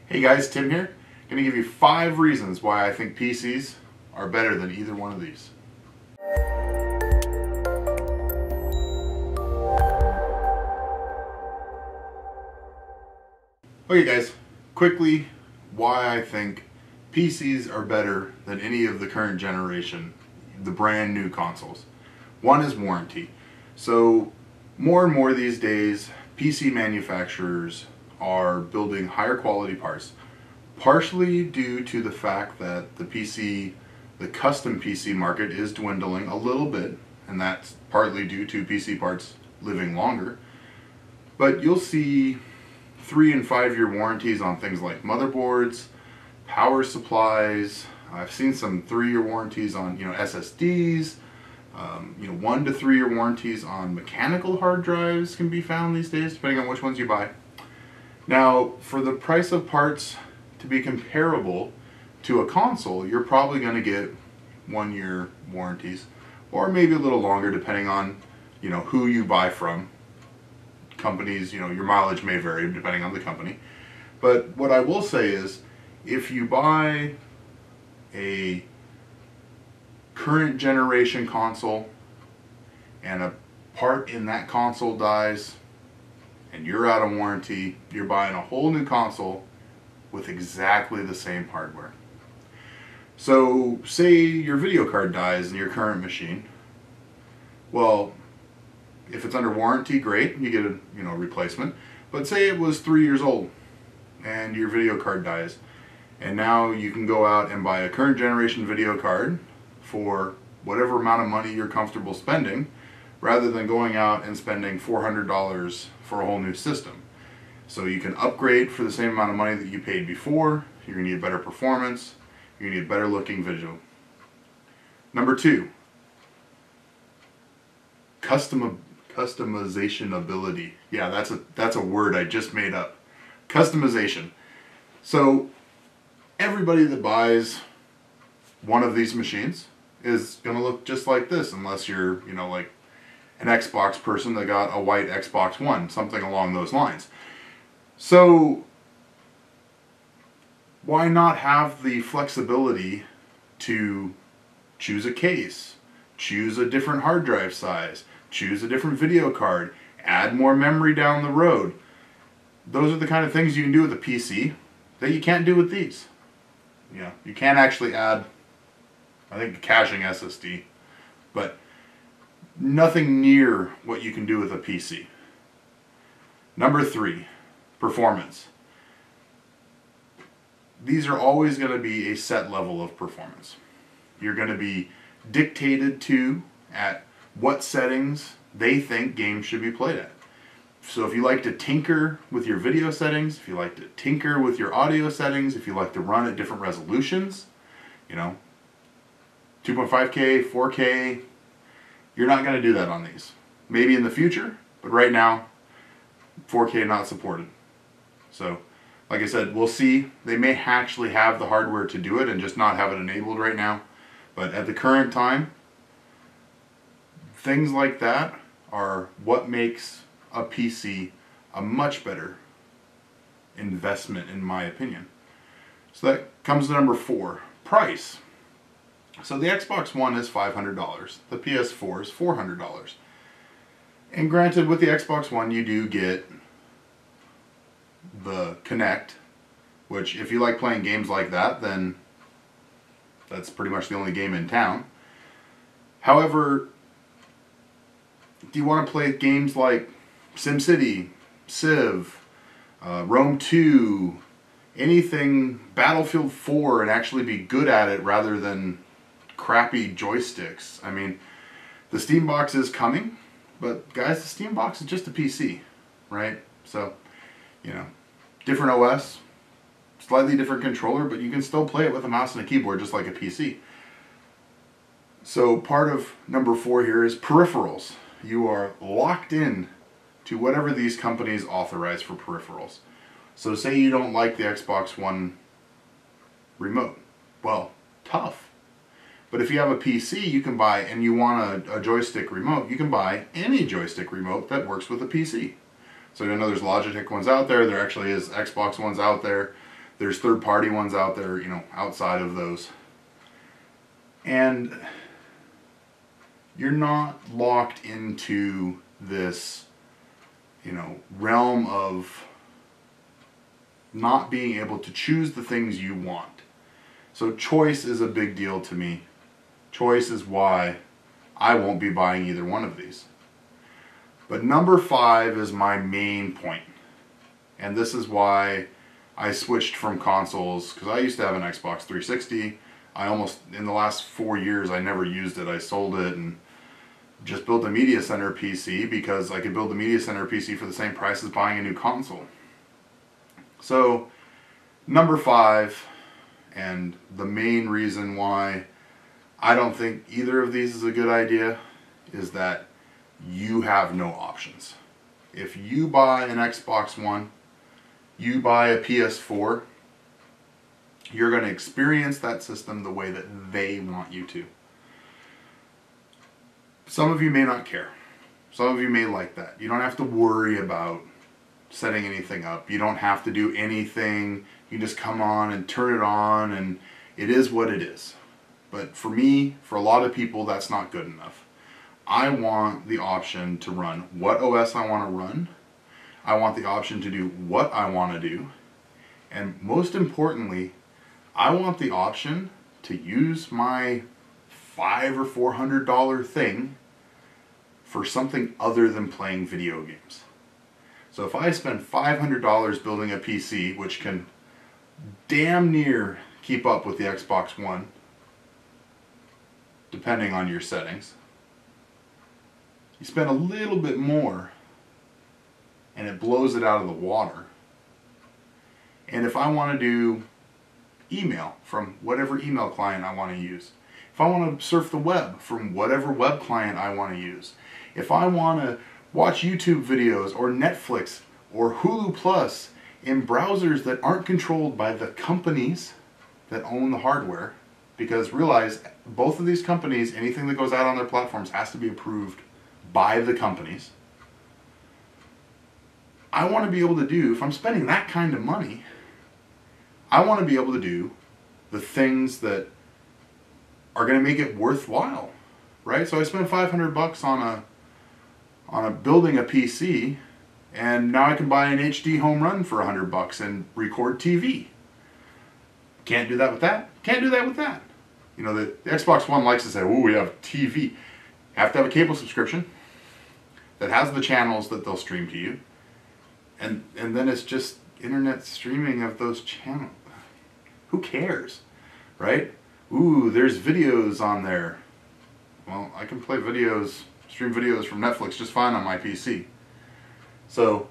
Hey guys, Tim here. Going to give you 5 reasons why I think PCs are better than either one of these. Okay guys, quickly why I think PCs are better than any of the current generation, the brand new consoles. One is warranty. So more and more these days, PC manufacturers are building higher quality parts, partially due to the fact that the custom PC market is dwindling a little bit, and that's partly due to PC parts living longer. But you'll see 3- and 5-year warranties on things like motherboards, power supplies. I've seen some 3-year warranties on SSDs. 1 to 3-year warranties on mechanical hard drives can be found these days, depending on which ones you buy. Now, for the price of parts to be comparable to a console, you're probably going to get 1-year warranties, or maybe a little longer, depending on who you buy from. Companies, your mileage may vary depending on the company. But what I will say is, if you buy a current generation console and a part in that console dies and you're out of warranty, you're buying a whole new console with exactly the same hardware. So say your video card dies in your current machine. Well, if it's under warranty, great, you get a replacement. But say it was 3 years old and your video card dies, and now you can go out and buy a current generation video card for whatever amount of money you're comfortable spending, rather than going out and spending $400 for a whole new system. So you can upgrade for the same amount of money that you paid before. You're going to get better performance. You're going to get better looking visual. Number 2, customization ability. Yeah, that's a word I just made up. Customization. So everybody that buys one of these machines is going to look just like this, unless you're, like an Xbox person that got a white Xbox One, something along those lines. So why not have the flexibility to choose a case, choose a different hard drive size, choose a different video card, add more memory down the road? Those are the kind of things you can do with a PC that you can't do with these. You can't actually add, I think, a caching SSD, but nothing near what you can do with a PC. Number 3, performance. These are always going to be a set level of performance. You're going to be dictated to at what settings they think games should be played at. So if you like to tinker with your video settings, if you like to tinker with your audio settings, if you like to run at different resolutions, 2.5K, 4K, you're not going to do that on these. Maybe in the future, but right now, 4K not supported. So, like I said, we'll see. They may actually have the hardware to do it and just not have it enabled right now. But at the current time, things like that are what makes a PC a much better investment, in my opinion. So that comes to number 4, price. So the Xbox One is $500. The PS4 is $400. And granted, with the Xbox One, you do get the Kinect, which if you like playing games like that, then that's pretty much the only game in town. However, do you want to play games like SimCity, Civ, Rome 2, anything Battlefield 4, and actually be good at it rather than crappy joysticks? I mean, the Steam box is coming, but guys, the Steam box is just a PC, right? So, different OS, slightly different controller, but you can still play it with a mouse and a keyboard just like a PC. So part of number 4 here is peripherals. You are locked in to whatever these companies authorize for peripherals. So say you don't like the Xbox One remote. Well, tough. But if you have a PC, you can buy, and you want a joystick remote, you can buy any joystick remote that works with a PC. So I know there's Logitech ones out there. There actually is Xbox ones out there. There's third-party ones out there, you know, outside of those. And you're not locked into this, you know, realm of not being able to choose the things you want. So choice is a big deal to me. Choice is why I won't be buying either one of these. But number 5 is my main point. And this is why I switched from consoles, because I used to have an Xbox 360. I almost, in the last 4 years, I never used it. I sold it and just built a media center PC because I could build a media center PC for the same price as buying a new console. So, number 5, and the main reason why I don't think either of these is a good idea, is that you have no options. If you buy an Xbox One, you buy a PS4, you're going to experience that system the way that they want you to. Some of you may not care. Some of you may like that. You don't have to worry about setting anything up. You don't have to do anything. You just come on and turn it on, and it is what it is. But for me, for a lot of people, that's not good enough. I want the option to run what OS I want to run. I want the option to do what I want to do. And most importantly, I want the option to use my $500 or $400 thing for something other than playing video games. So if I spend $500 building a PC, which can damn near keep up with the Xbox One, depending on your settings, you spend a little bit more and it blows it out of the water. And if I want to do email from whatever email client I want to use, if I want to surf the web from whatever web client I want to use, if I want to watch YouTube videos or Netflix or Hulu Plus in browsers that aren't controlled by the companies that own the hardware, because realize both of these companies, anything that goes out on their platforms has to be approved by the companies. I want to be able to do, if I'm spending that kind of money, I want to be able to do the things that are going to make it worthwhile, right? So I spent $500 on a building a PC, and now I can buy an HD home run for $100 and record TV. Can't do that with that. Can't do that with that. You know, the Xbox One likes to say, "Ooh, we have TV." You have to have a cable subscription that has the channels that they'll stream to you, and then it's just internet streaming of those channels. Who cares, right? Ooh, there's videos on there. Well, I can play videos, stream videos from Netflix just fine on my PC. So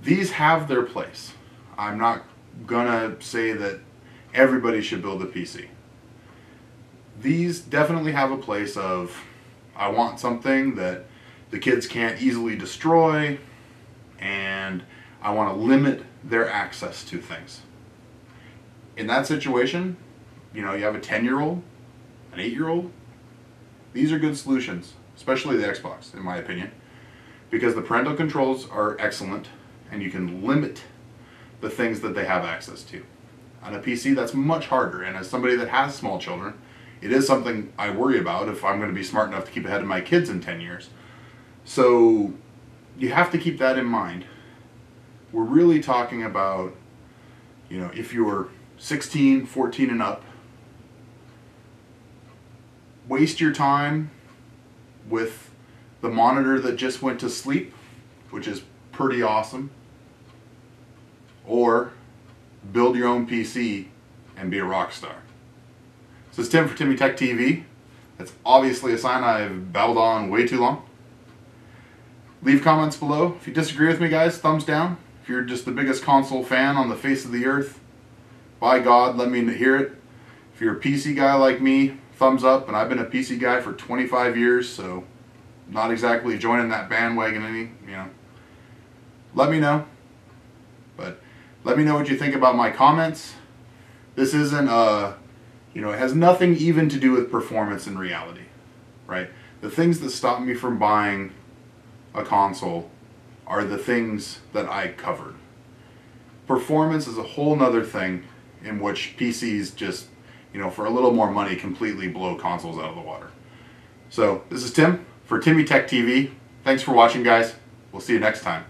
these have their place. I'm not gonna say that everybody should build a PC. These definitely have a place of, I want something that the kids can't easily destroy, and I want to limit their access to things. In that situation, you know, you have a 10-year-old, an 8-year-old, these are good solutions, especially the Xbox, in my opinion, because the parental controls are excellent, and you can limit the things that they have access to. On a PC, that's much harder, and as somebody that has small children, it is something I worry about if I'm going to be smart enough to keep ahead of my kids in 10 years. So you have to keep that in mind. We're really talking about, you know, if you're 16, 14 and up, waste your time with the monitor that just went to sleep, which is pretty awesome, or build your own PC and be a rock star. This is Tim for Timmy Tech TV. That's obviously a sign I've babbled on way too long. Leave comments below. If you disagree with me, guys, thumbs down. If you're just the biggest console fan on the face of the earth, by God, let me hear it. If you're a PC guy like me, thumbs up. And I've been a PC guy for 25 years, so not exactly joining that bandwagon you know. Let me know. But let me know what you think about my comments. This isn't you know, it has nothing even to do with performance in reality, right? The things that stop me from buying a console are the things that I covered. Performance is a whole nother thing in which PCs just, for a little more money, completely blow consoles out of the water. So this is Tim for Timmy Tech TV. Thanks for watching, guys. We'll see you next time.